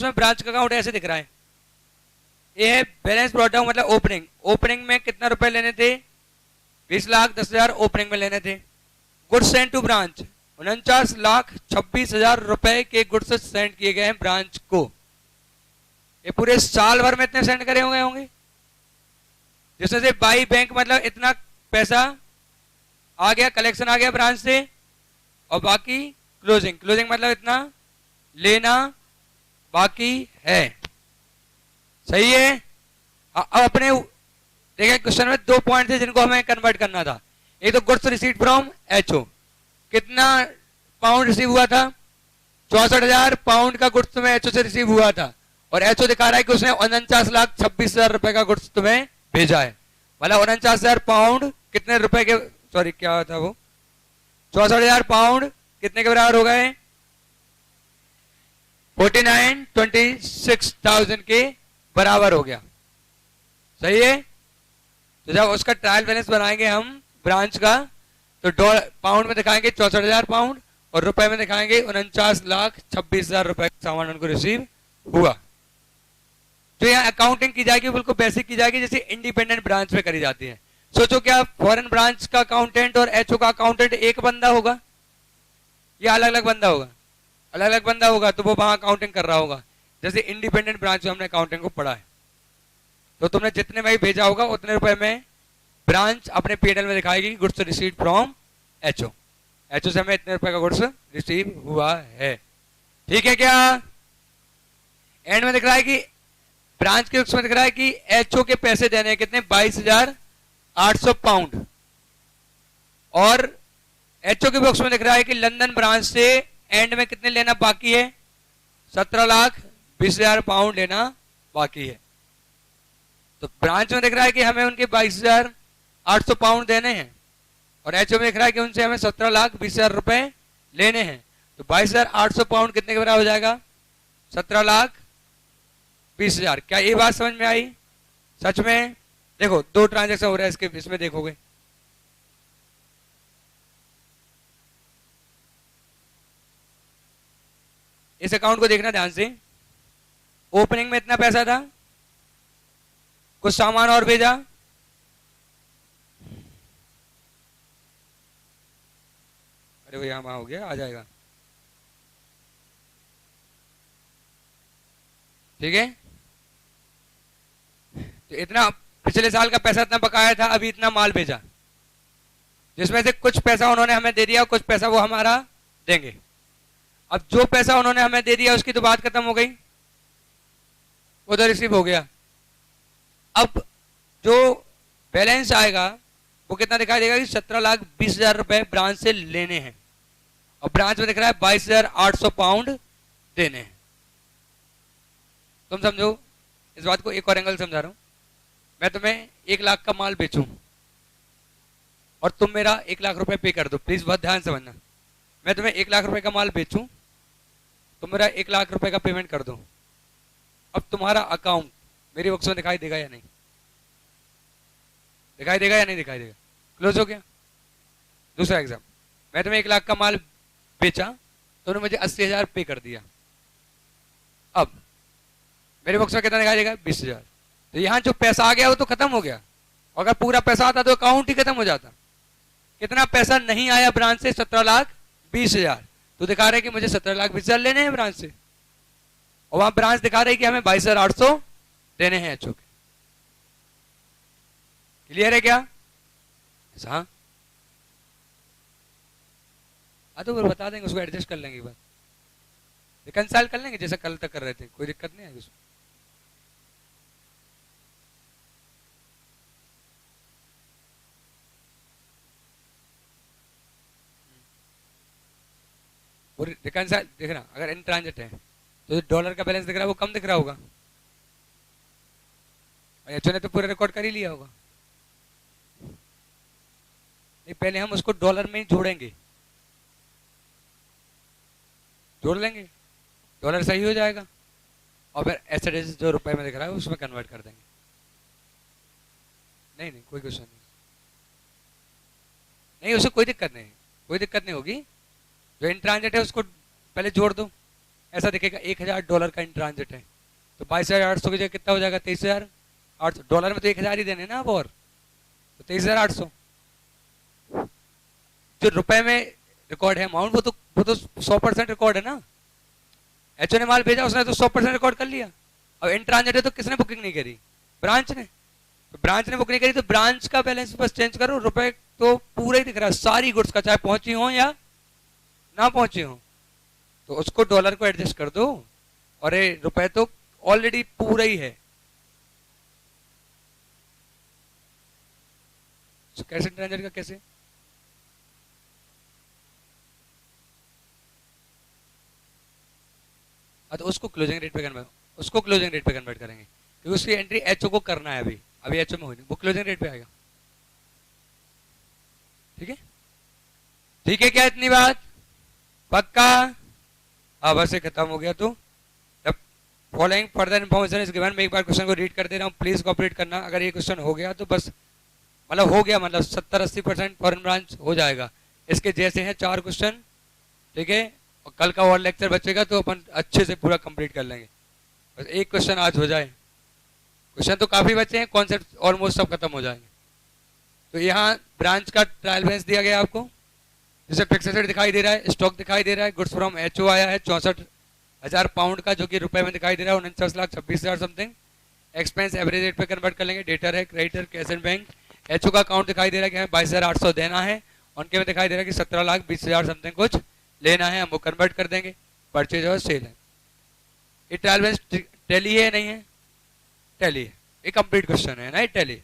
उसमें ब्रांच का अकाउंट ऐसे दिख रहा है, ये है बैलेंस ब्रॉट डाउन मतलब ओपनिंग, ओपनिंग में कितना रुपए लेने थे, 20,10,000 ओपनिंग में लेने थे। गुड्स सेंड टू ब्रांच 49,26,000 रुपए के गुड्स सेंड किए गए हैं ब्रांच को। ये पूरे साल भर में इतने सेंड करे हुए होंगे, जिसमें से बाई बैंक मतलब इतना पैसा आ गया, कलेक्शन आ गया ब्रांच से, और बाकी क्लोजिंग, क्लोजिंग मतलब इतना लेना बाकी है। सही है। अब अपने देखिए क्वेश्चन में 2 पॉइंट थे जिनको हमें कन्वर्ट करना था। एक तो गुड्स रिसीट फ्रॉम एचओ, कितना पाउंड रिसीव हुआ था, 64,000 पाउंड का गुड्स तुम्हें एचओ से रिसीव हुआ था, और एचओ दिखा रहा है कि उसने 49,26,000 रुपए का गुड्स तुम्हें भेजा है। मतलब 49,000 पाउंड कितने रुपए के, सॉरी क्या था वो, 64,000 पाउंड कितने के बराबर हो गए, 49,26,000 के बराबर हो गया। सही है। तो जब उसका ट्रायल बैलेंस बनाएंगे हम ब्रांच का, तो पाउंड में दिखाएंगे 64,000 पाउंड, और रुपए में दिखाएंगे 49,26,000 रुपए का सामान उनको रिसीव हुआ। तो यहाँ अकाउंटिंग की जाएगी बिल्कुल बेसिक की जाएगी, जैसे इंडिपेंडेंट ब्रांच में करी जाती है। सोचो क्या फॉरेन ब्रांच का अकाउंटेंट और एचओ का अकाउंटेंट एक बंदा होगा या अलग अलग बंदा होगा? अलग अलग बंदा होगा, तो वो वहां अकाउंटिंग कर रहा होगा। जैसे इंडिपेंडेंट ब्रांच में हमने अकाउंटिंग को पढ़ा है, तो तुमने जितने में भेजा होगा उतने रुपए में ब्रांच अपने पीएनएल में दिखाएगी goods receive from HO, HO से हमें इतने रुपए का गुड्स रिसीव हुआ है। ठीक है क्या? एंड में दिख रहा है कि ब्रांच के बुक्स में दिख रहा है कि एचओ के पैसे देने हैं कितने, 22,800 पाउंड, और एचओ के बुक्स में दिख रहा है कि लंदन ब्रांच से एंड में कितने लेना बाकी है, 17,20,000 पाउंड लेना बाकी है। तो ब्रांच में दिख रहा है कि हमें उनके 22,800 पाउंड देने हैं, और एचओ में दिख रहा है कि उनसे हमें 17,20,000 रुपए लेने हैं। तो 22,800 पाउंड कितने के बराबर हो जाएगा, 17,20,000। क्या ये बात समझ में आई? सच में देखो 2 ट्रांजेक्शन हो रहा है इसके, इसमें देखोगे इस अकाउंट को देखना ध्यान से। ओपनिंग में इतना पैसा था, कुछ सामान और भेजा, अरे वो यहां वहां हो गया, आ जाएगा। ठीक है। तो इतना पिछले साल का पैसा इतना बकाया था, अभी इतना माल भेजा, जिसमें से कुछ पैसा उन्होंने हमें दे दिया, कुछ पैसा वो हमारा देंगे। अब जो पैसा उन्होंने हमें दे दिया उसकी तो बात खत्म हो गई, वो तो रिसीव हो गया। अब जो बैलेंस आएगा वो कितना दिखाई देगा कि 17,20,000 रुपए ब्रांच से लेने हैं, और ब्रांच में दिख रहा है 22,800 पाउंड देने हैं। तुम समझो इस बात को, एक और एंगल समझा रहा हूं। मैं तुम्हें 1 लाख का माल बेचूं और तुम मेरा 1 लाख रुपए पे कर दो, प्लीज बहुत ध्यान से समझना। मैं तुम्हें 1 लाख रुपए का माल बेचूं, तुम मेरा 1 लाख रुपए का पेमेंट कर दो। अब तुम्हारा अकाउंट मेरी बुक्स में दिखाई देगा या नहीं? दिखाई देगा या नहीं दिखाई देगा? क्लोज हो गया। दूसरा एग्जाम, मैं तुम्हें 1 लाख का माल बेचा, तुमने मुझे 80,000 पे कर दिया। अब मेरे बुक्स में कितना दिखाई देगा, 20,000। तो यहां जो पैसा आ गया वो तो खत्म हो गया। अगर पूरा पैसा आता तो अकाउंट ही खत्म हो जाता। कितना पैसा नहीं आया ब्रांच से, 17,20,000। तो दिखा रहे कि मुझे 17,20,000 लेने हैं ब्रांच से, और वहां ब्रांच दिखा रही कि हमें 22,800 देने हैं एचओ के। क्लियर है क्या? हाँ, तो वो बता देंगे, उसको एडजस्ट कर लेंगे, बात रिकंसाइल कर लेंगे जैसा कल तक कर रहे थे, कोई दिक्कत नहीं है उसमें। रिकंसाइल देखना, अगर इन ट्रांजिट है तो डॉलर का बैलेंस दिख रहा है वो कम दिख रहा होगा, और एचओ ने तो पूरा रिकॉर्ड कर ही लिया होगा। नहीं, पहले हम उसको डॉलर में ही जोड़ेंगे, जोड़ लेंगे, डॉलर सही हो जाएगा, और फिर एसेट जो रुपए में दिख रहा है उसमें कन्वर्ट कर देंगे। नहीं नहीं, कोई क्वेश्चन नहीं, उससे कोई दिक्कत नहीं, कोई दिक्कत नहीं होगी। जो इन ट्रांजिट है उसको पहले जोड़ दो, ऐसा दिखेगा $1000 का इन ट्रांजिट है, तो 22,800 की जगह कितना हो जाएगा? 23,800। डॉलर में तो 1,000 ही देने ना अब, और तो 23,800। जो रुपए में रिकॉर्ड है अमाउंट, वो तो 100% रिकॉर्ड है ना। एचओ ने माल भेजा, उसने तो 100% रिकॉर्ड कर लिया। अब इन ट्रांजिट है तो किसने बुकिंग नहीं करी? ब्रांच ने। तो ब्रांच ने बुक नहीं करी तो ब्रांच का बैलेंस बस चेंज करो, रुपए तो पूरा ही दिख रहा है सारी गुड्स का, चाहे पहुंची हो या ना पहुंची हो, तो उसको डॉलर को एडजस्ट कर दो, और रुपए तो ऑलरेडी पूरा ही है। तो कैसे ट्रांजिट का कैसे? तो उसको क्लोजिंग रेट पे कन्वर्ट करेंगे, क्योंकि उसकी एंट्री एचओ को करना है। अभी एचओ में हो नहीं, वो क्लोजिंग रेट पे आएगा। ठीक है, ठीक है क्या इतनी बात पक्का? अब बस ये खत्म हो गया। तो following further information is given. मैं एक बार क्वेश्चन को रीड कर दे रहा हूँ, प्लीज कॉपरेट करना। अगर ये क्वेश्चन हो गया तो बस मतलब हो गया, मतलब 70-80% फॉरेन ब्रांच हो जाएगा। इसके जैसे हैं 4 क्वेश्चन, ठीक है, और कल का और लेक्चर बचेगा तो अपन अच्छे से पूरा कंप्लीट कर लेंगे। बस एक क्वेश्चन आज हो जाए, क्वेश्चन तो काफी बचे हैं, कॉन्सेप्ट ऑलमोस्ट सब खत्म हो जाएंगे। तो यहाँ ब्रांच का ट्रायल बैलेंस दिया गया आपको, जैसे फिक्स एसेट दिखाई दे रहा है, स्टॉक दिखाई दे रहा है, गुड्स फ्रॉम एचओ आया है 64,000 पाउंड का, जो कि रुपए में दिखाई दे रहा है 49,26,000 समथिंग। एक्सपेंस एवरेज रेट पे कन्वर्ट कर लेंगे। डेटर है creditor cash and bank. HO का अकाउंट दिखाई दे रहा है कि हमें 22,800 देना है, उनके में दिखाई दे रहा है कि 17,20,000 समथिंग कुछ लेना है, हम वो कन्वर्ट कर देंगे। परचेज और सेल है। ये ट्रायल बैलेंस टैली है नहीं है? टैली है, ये कंप्लीट क्वेश्चन है ना, ये टैली।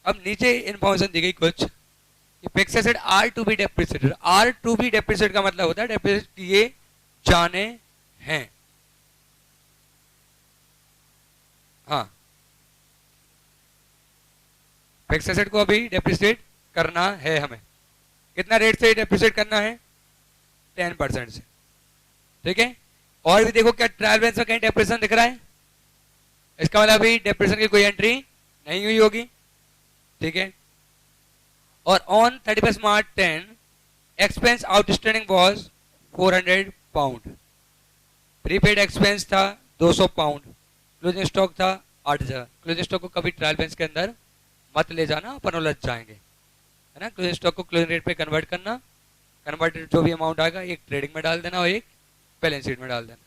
अब नीचे इन्फॉर्मेशन दी गई कुछ, fix asset are to be depreciated. Are to be depreciate का मतलब होता है डेप्रिसिएट किए जाने हैं। हाँ, फिक्स एसेट को अभी डेप्रिसिएट करना है हमें। कितना रेट से डेप्रिसिएट करना है? 10% से। ठीक है, और भी देखो क्या ट्रायल बैलेंस में कहीं डेप्रिसिएशन दिख रहा है? इसका मतलब अभी डेप्रिसिएशन की कोई एंट्री नहीं हुई होगी। ठीक है, और on 31 March 10 expense outstanding was 400 pound. Prepaid expense था 200 पाउंड। क्लोजिंग स्टॉक था 8,000। क्लोजिंग स्टॉक को कभी ट्रायल बैलेंस के अंदर मत ले जाना, अपन उलझ जाएंगे, है ना। क्लोजिंग स्टॉक को क्लोजिंग रेट पे कन्वर्ट करना, कन्वर्टेड जो भी अमाउंट आएगा एक ट्रेडिंग में डाल देना और एक बैलेंस शीट में डाल देना।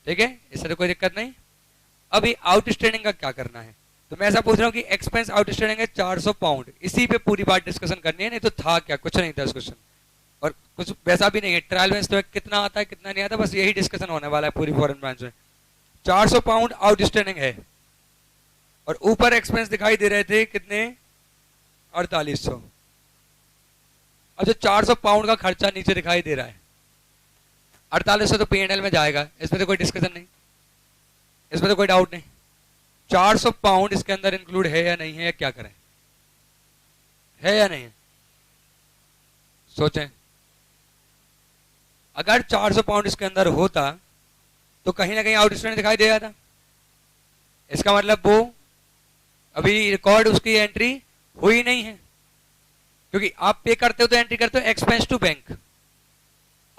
ठीक है, इससे तो कोई दिक्कत नहीं। अभी आउटस्टैंडिंग का क्या करना है? तो मैं ऐसा पूछ रहा हूँ कि एक्सपेंस आउटस्टैंडिंग है 400 पाउंड, इसी पे पूरी बात डिस्कशन करनी है। नहीं तो था क्या, कुछ नहीं था इस क्वेश्चन, और कुछ वैसा भी नहीं है। ट्रायल बैलेंस तो कितना आता है कितना नहीं आता, बस यही डिस्कशन होने वाला है पूरी फॉरेन ब्रांच में। 400 पाउंड आउटस्टैंडिंग है, और ऊपर एक्सपेंस दिखाई दे रहे थे कितने? 4800। अब जो 400 पाउंड का खर्चा नीचे दिखाई दे रहा है 4800, तो P&L में जाएगा, इसमें तो कोई डिस्कशन नहीं, इसमें तो कोई डाउट नहीं। 400 पाउंड इसके अंदर इंक्लूड है या नहीं है, या क्या करें? है या नहीं है? सोचें। अगर 400 पाउंड इसके अंदर होता तो कहीं ना कहीं आउटस्टैंडिंग दिखाई दे जाता। इसका मतलब वो अभी रिकॉर्ड उसकी एंट्री हुई नहीं है, क्योंकि आप पे करते हो तो एंट्री करते हो expense to bank,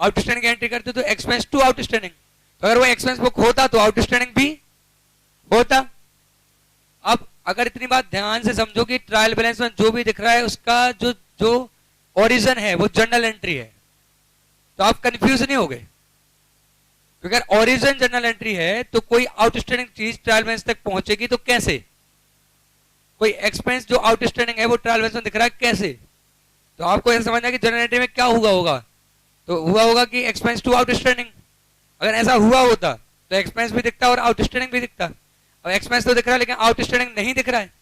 outstanding entry करते हो तो एक्सपेंस टू आउटस्टैंडिंग। तो अगर वो एक्सपेंस बुक होता तो आउटस्टैंडिंग भी होता। अब अगर इतनी बात ध्यान से समझो कि ट्रायल बैलेंस में जो भी दिख रहा है उसका जो जो ओरिजिन है वो जर्नल एंट्री है, तो आप कंफ्यूज नहीं हो गए। क्योंकि अगर ओरिजिन जर्नल एंट्री है तो कोई आउटस्टैंडिंग चीज ट्रायल बैलेंस तक पहुंचेगी तो कैसे? कोई एक्सपेंस जो आउटस्टैंडिंग है वो ट्रायल बैलेंस में दिख रहा है कैसे? तो आपको ऐसा समझना कि जर्नल एंट्री में क्या हुआ होगा, तो हुआ होगा कि एक्सपेंस टू आउटस्टैंडिंग। अगर ऐसा हुआ होता तो एक्सपेंस भी दिखता और आउटस्टैंडिंग भी दिखता। अब एक्सपेंस तो दिख रहा है लेकिन आउटस्टैंडिंग नहीं दिख रहा है,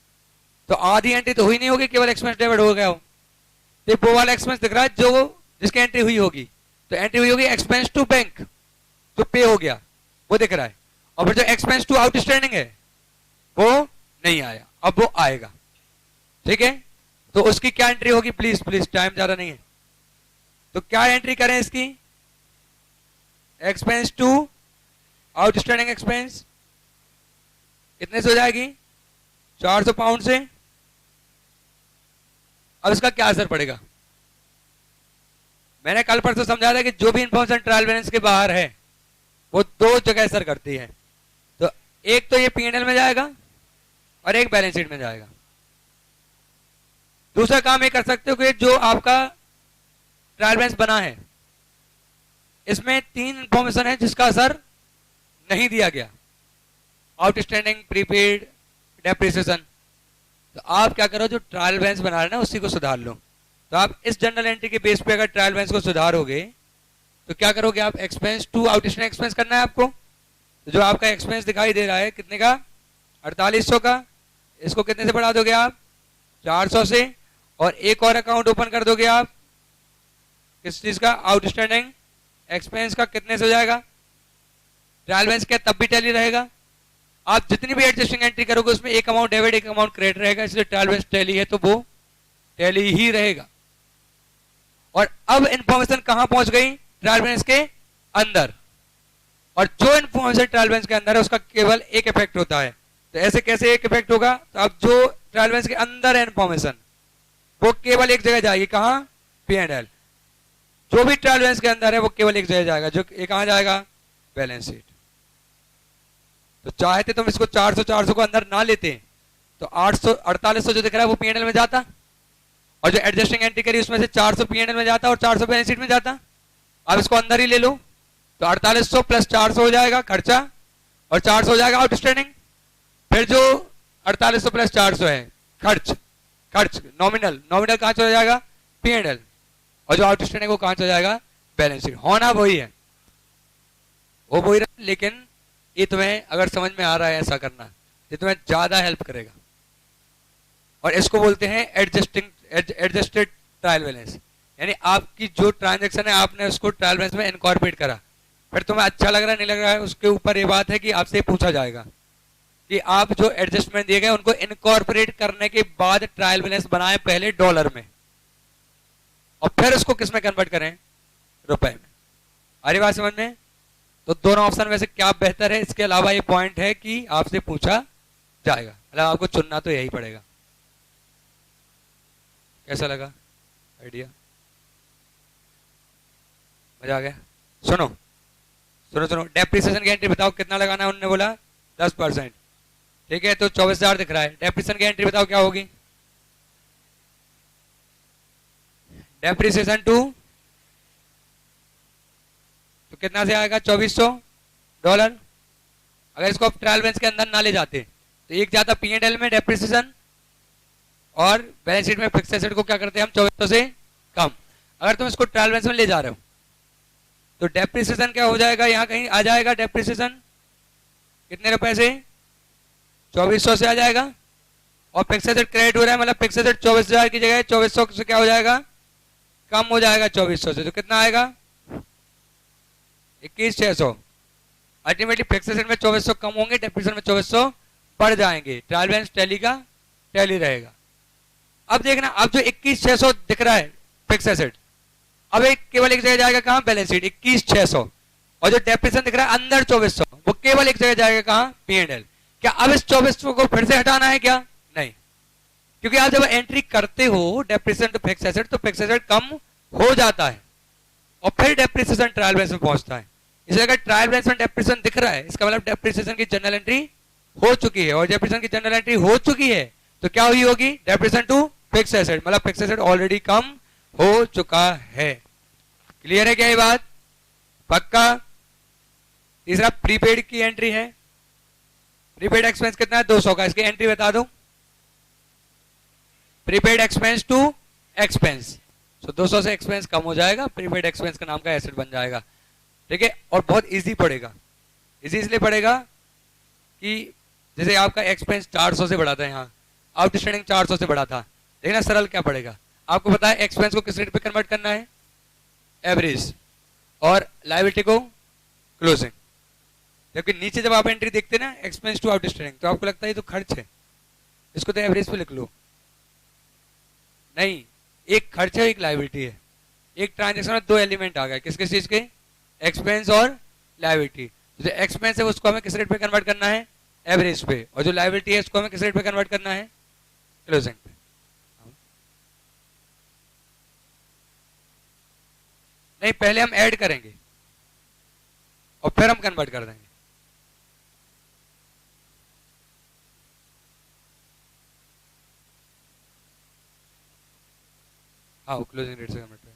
तो आधी एंट्री तो हुई नहीं होगी, केवल एक्सपेंस डेबिट हो गया हो। तो वो वाला एक्सपेंस दिख रहा है जो जिसकी एंट्री हुई होगी, तो एंट्री हुई होगी एक्सपेंस टू बैंक, तो पे हो गया, वो दिख रहा है। और फिर जो एक्सपेंस टू आउटस्टैंडिंग है वो नहीं आया, अब वो आएगा। ठीक है, तो उसकी क्या एंट्री होगी? प्लीज प्लीज, टाइम ज्यादा नहीं है, तो क्या एंट्री करें इसकी? एक्सपेंस टू आउटस्टैंडिंग एक्सपेंस कितने से हो जाएगी? 400 पाउंड से। अब इसका क्या असर पड़ेगा? मैंने कल परसों समझा था कि जो भी इंफॉर्मेशन ट्रायल बैलेंस के बाहर है वो दो जगह असर करती है। तो एक तो ये P&L में जाएगा और एक बैलेंस शीट में जाएगा। दूसरा काम ये कर सकते हो कि जो आपका ट्रायल बैलेंस बना है इसमें 3 इंफॉर्मेशन है जिसका असर नहीं दिया गया, आउटस्टैंडिंग, प्रीपेड, डेप्रिसिएशन। तो आप क्या करो, जो ट्रायल बैलेंस बना रहे हैं ना उसी को सुधार लो। तो आप इस जनरल एंट्री के बेस पे अगर ट्रायल बैलेंस को सुधारोगे तो क्या करोगे आप, एक्सपेंस टू आउटस्टैंडिंग एक्सपेंस करना है आपको। तो जो आपका एक्सपेंस दिखाई दे रहा है कितने का, 4800 का, इसको कितने से बढ़ा दोगे आप, 400 से, और एक और अकाउंट ओपन कर दोगे आप किस चीज का, आउटस्टैंडिंग एक्सपेंस का। कितने से हो जाएगा, ट्रायल बैलेंस क्या तब भी टैली रहेगा। आप जितनी भी एडजस्टिंग एंट्री करोगे उसमें एक अमाउंट डेबिट एक अमाउंट क्रेडिट रहेगा, इसलिए ट्रायल बैलेंस टैली है तो वो टैली ही रहेगा। और अब इंफॉर्मेशन कहां पहुंच गई, ट्रायल बैलेंस के अंदर। और जो इंफॉर्मेशन ट्रायल बैलेंस के अंदर है उसका केवल एक इफेक्ट होता है। तो ऐसे कैसे एक इफेक्ट होगा, तो अब जो ट्रायल बैलेंस के अंदर है इंफॉर्मेशन वो केवल एक जगह जाएगी, कहां, P&L। जो भी ट्रायल बैलेंस के अंदर है वो केवल एक जगह जाएगा, जो कहां जाएगा, बैलेंस शीट। तो चाहते तुम इसको 400 को अंदर ना लेते तो 4800 जो दिख रहा है वो P&L में जाता, और जो एडजस्टिंग एंट्री करी उसमें से 400 P&L में जाता और 400 बैलेंस शीट में जाता। अब इसको अंदर ही ले लो तो 4800 प्लस 400 हो जाएगा खर्चा, और 400 हो जाएगा आउटस्टैंडिंग। फिर जो 4800 प्लस 400 है खर्च नॉमिनल कहां चला जाएगा, P&L, और जो आउटस्टैंडिंग वो कहां चला जाएगा, बैलेंस शीट। होना वही है, वो वही रहा, लेकिन ये तुम्हें अगर समझ में आ रहा है ऐसा करना, ये तुम्हें ज्यादा हेल्प करेगा। और इसको बोलते हैं एडजस्टेड ट्रायल बैलेंस, यानी आपकी जो ट्रांजैक्शन है आपने उसको ट्रायल बैलेंस में इनकॉर्पोरेट करा। फिर तुम्हें अच्छा लग रहा है नहीं लग रहा है उसके ऊपर ये बात है कि आपसे पूछा जाएगा कि आप जो एडजस्टमेंट दिए गए उनको इनकॉर्पोरेट करने के बाद ट्रायल बैलेंस बनाए पहले डॉलर में, और फिर उसको किस में कन्वर्ट करें, रुपए में। आ रही बात समझ में। तो दोनों ऑप्शन में से क्या बेहतर है, इसके अलावा ये पॉइंट है कि आपसे पूछा जाएगा, मतलब आपको चुनना तो यही पड़ेगा। कैसा लगा आइडिया, मजा आ गया। सुनो डेप्रिसिएशन की एंट्री बताओ कितना लगाना है, उन्होंने बोला 10%, ठीक है। तो 24,000 दिख रहा है। डेप्रिसिएशन की एंट्री बताओ क्या होगी, डेप्रिसिएशन टू, तो कितना से आएगा, $2400। अगर इसको आप ट्रायल बैलेंस के अंदर ना ले जाते तो एक जाता P&L में डेप्रिसिएशन, और बैलेंस शीट में फिक्स एसेट को क्या करते हैं हम, 2400 से कम। अगर तुम इसको ट्रायल बैलेंस में ले जा रहे हो तो डेप्रिसिएशन क्या हो जाएगा, यहां कहीं आ जाएगा डेप्रिसिएशन कितने रुपए से, 2400 से आ जाएगा, और फिक्स एसेट क्रेडिट हो रहा है, मतलब फिक्स एसेट 24,000 की जगह 2400 से क्या हो जाएगा, कम हो जाएगा 2400 से। तो कितना आएगा, 21,600। अल्टीमेटली फिक्स एसेट में 2400 कम होंगे, डेप्रिसिएशन में 2400 बढ़ जाएंगे। ट्रायल बैलेंस टैली का टैली रहेगा। अब देखना, अब जो 21,600 दिख रहा है फिक्स एसेट, अब केवल एक जगह जाएगा कहां, बैलेंस शीट, 21,600। और जो डेप्रिसिएशन दिख रहा है अंदर 2400 वो केवल एक जगह जाएगा कहां, P&L। क्या अब इस 2400 को फिर से हटाना है क्या, नहीं, क्योंकि आप जब एंट्री करते हो डेप्रिसिएशन टू फिक्स एसेट तो फिक्स एसेट कम हो जाता है और फिर डेप्रिसिएशन ट्रायल बैलेंस में पहुंचता है। इसलिए अगर ट्रायल बैलेंस में डेप्रिसिएशन दिख रहा है इसका मतलब डेप्रिसिएशन की जनरल एंट्री हो चुकी है, और डेप्रिसिएशन की जनरल एंट्री हो चुकी है तो क्या हुई होगी, डेप्रिसिएशन टू फिक्स एसेट, मतलब फिक्स एसेट ऑलरेडी कम हो चुका है। क्लियर है क्या ये बात, पक्का। तीसरा प्रीपेड की एंट्री है, प्रीपेड एक्सपेंस कितना है, 200 का, इसकी एंट्री बता दो, प्रीपेड एक्सपेंस टू एक्सपेंस। तो 200 से एक्सपेंस कम हो जाएगा, प्रीपेड एक्सपेंस का नाम का एसेट बन जाएगा, ठीक है। और बहुत इजी पड़ेगा, इजी इसलिए पड़ेगा कि जैसे आपका एक्सपेंस 400 से बढ़ा था, यहाँ आउटस्टैंडिंग 400 से बढ़ा था, देखना सरल क्या पड़ेगा। आपको पता है एक्सपेंस को किस रेट पे कन्वर्ट करना है, एवरेज, और लायबिलिटी को क्लोजिंग। जबकि नीचे जब आप एंट्री देखते ना एक्सपेंस टू आउटस्टैंडिंग तो आपको लगता है ये तो खर्च है, इसको तो एवरेज पे लिख लो। नहीं, एक खर्च है एक लायबिलिटी है। एक ट्रांजेक्शन में 2 एलिमेंट आ गए, किस किस चीज के, एक्सपेंस और लायबिलिटी। जो एक्सपेंस है उसको हमें किस रेट पे कन्वर्ट करना है, एवरेज पे, और जो लायबिलिटी है उसको हमें किस रेट पे कन्वर्ट करना है, क्लोजिंग पे। नहीं, पहले हम ऐड करेंगे और फिर हम कन्वर्ट कर देंगे। हाँ, क्लोजिंग रेट से कन्वर्ट है,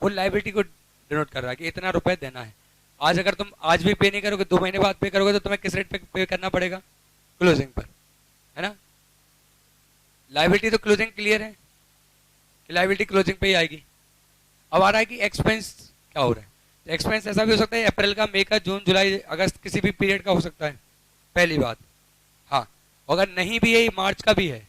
वो लाइबिलिटी को डिनोट कर रहा है कि इतना रुपए देना है। आज अगर तुम आज भी पे नहीं करोगे, 2 महीने बाद पे करोगे, तो तुम्हें किस रेट पे पे करना पड़ेगा? क्लोजिंग पर, है ना। लाइबिलिटी तो क्लोजिंग क्लियर है कि लाइबिलिटी क्लोजिंग पे ही आएगी। अब आ रहा है कि एक्सपेंस क्या हो रहा है। तो एक्सपेंस ऐसा भी हो सकता है अप्रैल का, मई का, जून, जुलाई, अगस्त, किसी भी पीरियड का हो सकता है, पहली बात। हाँ, अगर नहीं भी है, मार्च का भी है,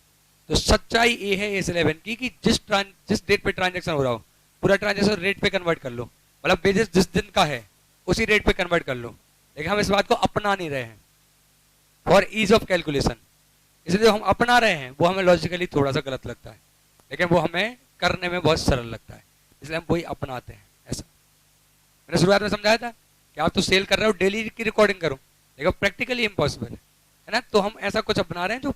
तो सच्चाई ये है S11 की कि जिस डेट पे ट्रांजेक्शन हो रहा हो, पूरा ट्रांजेक्शन रेट पे कन्वर्ट कर लो, मतलब बेसिस जिस दिन का है उसी रेट पे कन्वर्ट कर लो। लेकिन हम इस बात को अपना नहीं रहे हैं फॉर ईज ऑफ कैलकुलेशन। इसलिए जो हम अपना रहे हैं वो हमें लॉजिकली थोड़ा सा गलत लगता है, लेकिन वो हमें करने में बहुत सरल लगता है, इसलिए हम वही अपनाते हैं। ऐसा मैंने शुरुआत में समझाया था कि आप तो सेल कर रहे हो, डेली की रिकॉर्डिंग करो, लेकिन प्रैक्टिकली इम्पॉसिबल है ना। तो हम ऐसा कुछ अपना रहे हैं जो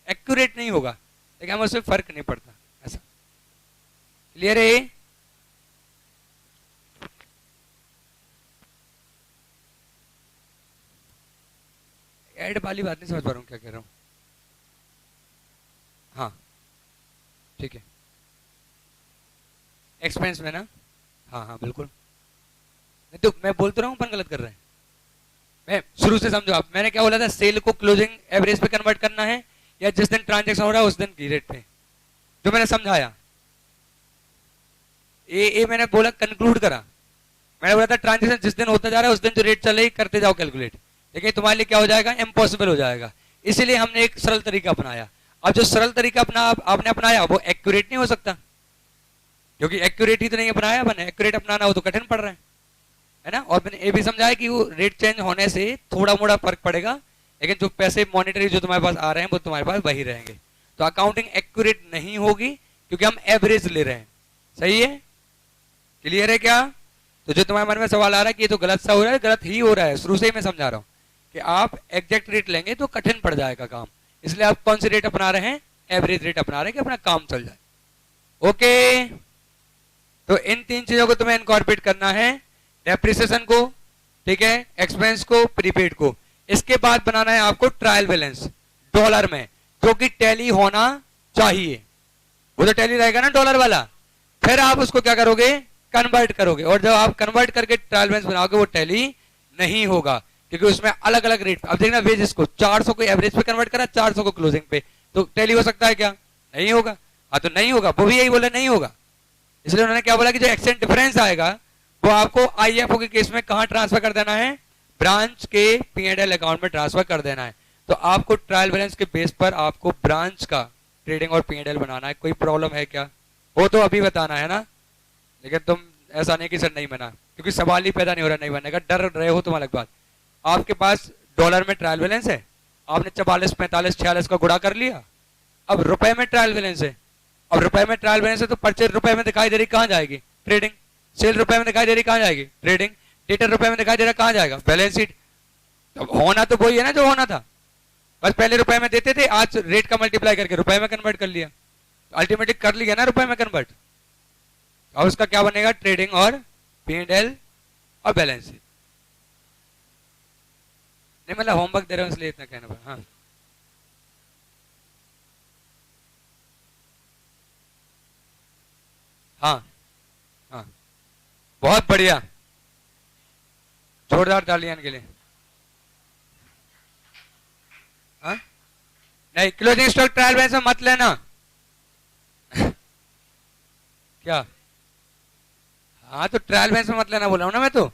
एक्यूरेट नहीं होगा, लेकिन हमें उससे फर्क नहीं पड़ता। ऐसा क्लियर है? ऐड वाली बात नहीं समझ पा रहा हूँ क्या कह रहा हूँ। हाँ ठीक है, एक्सपेंस में ना, हाँ हाँ बिल्कुल। नहीं तो मैं बोल तो रहा हूँ, अपन गलत कर रहे हैं। मैं शुरू से समझो आप, मैंने क्या बोला था, सेल को क्लोजिंग एवरेज पे कन्वर्ट करना है या जिस दिन ट्रांजेक्शन हो रहा है उस दिन की रेट पे, जो मैंने समझाया। ये मैंने बोला, कंक्लूड करा। मैंने बोला था ट्रांजेक्शन जिस दिन होता जा रहा है उस दिन जो रेट चल रही करते जाओ कैलकुलेट, लेकिन तुम्हारे लिए क्या हो जाएगा, इम्पॉसिबल हो जाएगा। इसीलिए हमने एक सरल तरीका अपनाया। अब जो सरल तरीका आपने अपनाया वो एक्यूरेट नहीं हो सकता, क्योंकि एक्यूरेट ही तो नहीं अपनाया मैंने। एक्यूरेट अपनाना हो तो कठिन पड़ रहा है ना। और मैंने ये भी समझाया कि वो रेट चेंज होने से थोड़ा मोड़ा फर्क पड़ेगा, लेकिन जो पैसे मॉनिटरी जो तुम्हारे पास आ रहे हैं वो तुम्हारे पास वही रहेंगे। तो अकाउंटिंग एक्यूरेट नहीं होगी क्योंकि हम एवरेज ले रहे हैं। सही है? क्लियर है क्या? तो जो तुम्हारे मन में सवाल आ रहा है कि ये तो गलत सा हो रहा है, गलत ही हो रहा है, शुरू से ही मैं समझा रहा हूँ कि आप एग्जैक्ट रेट लेंगे तो कठिन पड़ जाएगा काम। इसलिए आप कौन सी रेट अपना रहे हैं? एवरेज रेट अपना रहे हैं कि अपना काम चल जाए। ओके, तो इन 3 चीजों को तुम्हें इनकॉर्पोरेट करना है, डेप्रिसिएशन को, ठीक है, एक्सपेंस को, प्रीपेड को। इसके बाद बनाना है आपको ट्रायल बैलेंस डॉलर में, जो कि टैली होना चाहिए। वो तो टैली रहेगा ना डॉलर वाला। फिर आप उसको क्या करोगे? कन्वर्ट करोगे। और जब आप कन्वर्ट करके ट्रायल बैलेंस बनाओगे वो टैली नहीं होगा, क्योंकि उसमें अलग अलग रेट। अब देखना, वेजेस को 400 को एवरेज पे कन्वर्ट करा, 400 को क्लोजिंग पे, तो टैली हो सकता है क्या? नहीं होगा। हाँ, तो नहीं होगा, वो भी यही बोले नहीं होगा। इसलिए उन्होंने क्या बोला कि जो एक्सचेंज डिफरेंस आएगा वो आपको आईएफओ के केस में कहां ट्रांसफर कर देना है? ब्रांच के P&L अकाउंट में ट्रांसफर कर देना है। तो आपको ट्रायल बैलेंस के बेस पर आपको ब्रांच का ट्रेडिंग और P&L बनाना है। कोई प्रॉब्लम है क्या? वो तो अभी बताना है ना, लेकिन तुम ऐसा नहीं कि सर नहीं बना, क्योंकि सवाल ही पैदा नहीं हो रहा नहीं बनने का, डर रहे हो तुम अलग बात। आपके पास डॉलर में ट्रायल बैलेंस है, आपने 44, 45, 46 का गुणा कर लिया। अब रुपए में ट्रायल बैलेंस है, अब रुपए में ट्रायल बैलेंस है तो परचेज रुपए में दिखाई दे रही, कहां जाएगी? ट्रेडिंग। सेल रुपए में दिखाई दे रही, कहां जाएगी? ट्रेडिंग। डेटर रुपए में दिखाई दे रहा, कहां जाएगा? Balance sheet. तो होना तो वही है ना जो होना था, बस पहले रुपए में देते थे, आज रेट का मल्टीप्लाई करके रुपए में कन्वर्ट कर लिया, अल्टीमेटली कर लिया ना रुपए में कन्वर्ट। अब उसका क्या बनेगा? ट्रेडिंग और P&L और बैलेंस शीट। नहीं मतलब होमवर्क दे रहा हूं इसलिए इतना कहना पड़ा। हाँ हाँ हाँ, बहुत बढ़िया, जोरदार तालियां के लिए। हाँ नहीं, क्लोजिंग स्टॉक ट्रायल बैलेंस में मत लेना। क्या? हाँ तो ट्रायल बैलेंस में मत लेना बोला हूं ना मैं तो।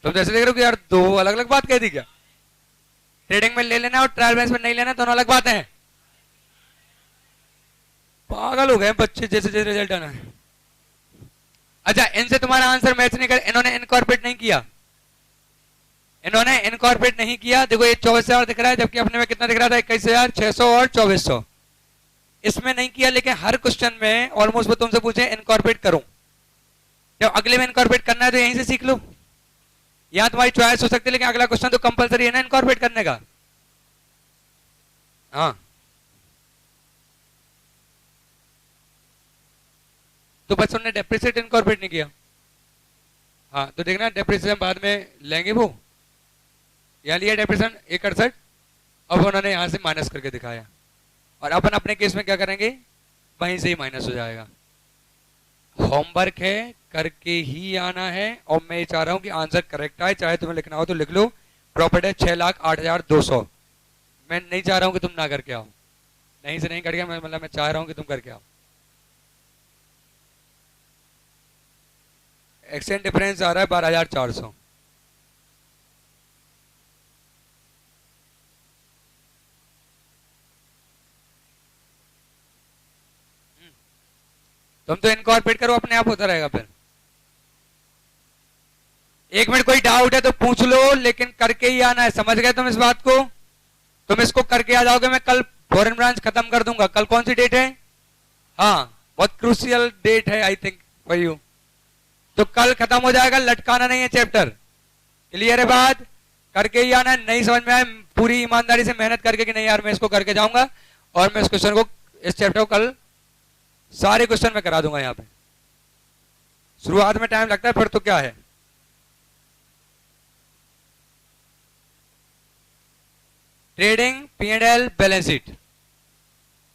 तुम जैसे देख रहे हो कि यार दो अलग अलग बात कह दी क्या? ट्रेडिंग में ले लेना और ट्रायल बैलेंस में नहीं लेना, दोनों अलग बातें हैं। पागल हो गए बच्चे, जैसे जैसे रिजल्ट आना है। अच्छा, इनसे तुम्हारा आंसर मैच नहीं कर, इन्होंने इनकॉर्पोरेट नहीं किया, इन्होंने इनकॉर्पोरेट नहीं किया। देखो ये 24,000 दिख रहा है, जबकि अपने में कितना दिख रहा था? 21,600 और 2,400। इसमें नहीं किया, लेकिन हर क्वेश्चन में ऑलमोस्ट वो तुमसे पूछे इनकॉर्पोरेट करूं, जब अगले में इनकॉर्पोरेट करना है तो यहीं से सीख लो। यहां तुम्हारी चॉइस हो सकती है, लेकिन अगला क्वेश्चन तो कंपलसरी है ना इनकॉर्पोरेट करने का। हाँ तो बस उन्होंने डेप्रिसिएट इनकॉर्पोरेट नहीं किया। हाँ तो देखना डेप्रिसिएशन बाद में लेंगे वो, यहाँ लिया डेप्रिसिएशन 168, अब उन्होंने यहाँ से माइनस करके दिखाया, और अपन अपने केस में क्या करेंगे, वहीं से ही माइनस हो जाएगा। होमवर्क है, करके ही आना है, और मैं ये चाह रहा हूँ कि आंसर करेक्ट आए, चाहे तुम्हें लिखना हो तो लिख लो। प्रॉफिट है 6,08,200। मैं नहीं चाह रहा हूँ कि तुम ना करके आओ, नहीं से नहीं कर गया मैं, मतलब मैं चाह रहा हूँ कि तुम करके आओ। एक्सचेंज डिफरेंस आ रहा है 12,400। तुम तो इनकॉर्पोरेट करो, अपने आप होता रहेगा फिर। एक मिनट, कोई डाउट है तो पूछ लो, लेकिन करके ही आना है, समझ गए तुम इस बात को? तुम इसको करके आ जाओगे, मैं कल फॉरेन ब्रांच खत्म कर दूंगा। कल कौन सी डेट है? हाँ, बहुत क्रूशियल डेट है आई थिंक फॉर यू। तो कल खत्म हो जाएगा, लटकाना नहीं है चैप्टर। क्लियर है बात? करके ही आना है। नहीं समझ में आए, पूरी ईमानदारी से मेहनत करके कि नहीं यार मैं इसको करके जाऊंगा, और मैं इस क्वेश्चन को, इस चैप्टर को कल सारे क्वेश्चन में करा दूंगा। यहाँ पे शुरुआत में टाइम लगता है, फिर तो क्या है। Trading, P&L, balance sheet.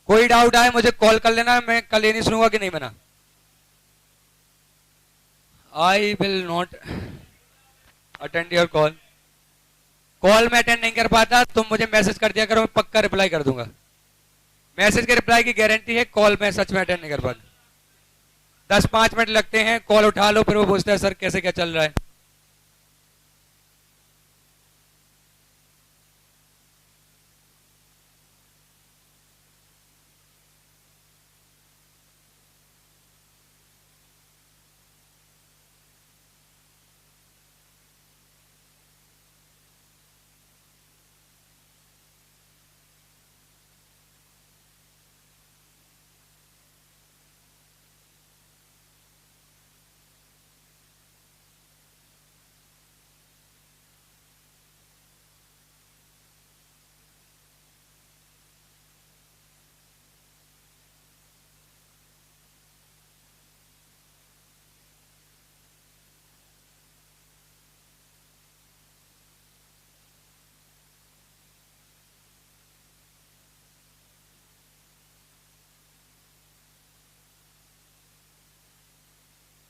कोई डाउट आए मुझे कॉल कर लेना, मैं कल ये नहीं सुनूंगा कि नहीं बना। I will not attend your call. Call में अटेंड नहीं कर पाता, तुम मुझे मैसेज कर दिया करो, मैं पक्का रिप्लाई कर दूंगा। मैसेज के रिप्लाई की गारंटी है, कॉल में सच में अटेंड नहीं कर पाता। 10-5 मिनट लगते हैं, कॉल उठा लो, फिर वो पूछता है सर कैसे क्या चल रहा है।